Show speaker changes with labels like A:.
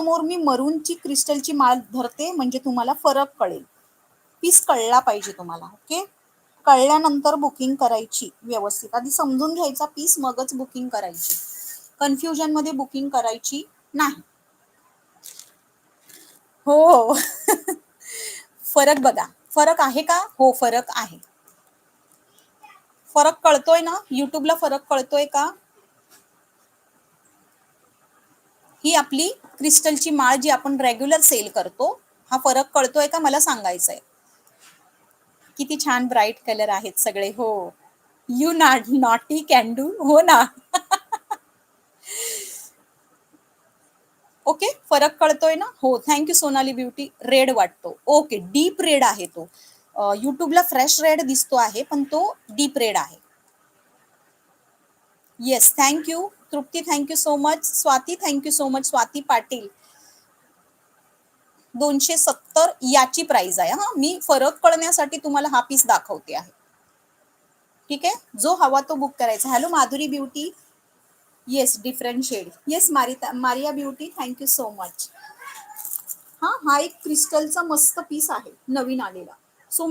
A: समोर मी मरूनची क्रिस्टलची माळ धरते, म्हणजे तुम्हाला फरक कळेल. पीस कळला पाहिजे तुम्हाला. ओके, कळल्यानंतर बुकिंग करायची व्यवस्थित. आधी समजून घ्यायचा पीस, मगच बुकिंग करायची. कन्फ्युजन मध्ये बुकिंग करायची नाही. हो. फरक बघा, फरक आहे का? हो, फरक आहे. फरक कळतोय ना? युट्यूबला फरक कळतोय का? ही आपली क्रिस्टलची माळ जी आपण रेग्युलर सेल करतो, हा फरक कळतोय का मला सांगायचंय. किती छान ब्राईट कलर आहेत सगळे. हो, यू नॉटी कॅन डू. हो ना. ओके, फरक कळतोय ना? हो, थँक्यू सोनाली ब्युटी. रेड वाटतो. ओके, डीप रेड आहे तो. युट्यूबला फ्रेश रेड दिसतो आहे, पण तो डीप रेड आहे. Yes, thank you Trupti, thank you so much. Swati, thank you so much. Swati Patil. 270 याची प्राइस आहे. हा, मी फरक कळण्यासाठी तुम्हाला हा पीस दाखवते आहे. ठीक आहे, जो हवा तो बुक करायचा. Hello Madhuri beauty. Yes, different shade. Yes, Maria beauty, thank you so much. हा एक क्रिस्टलचा मस्त पीस आहे, नवीन आलेला. सो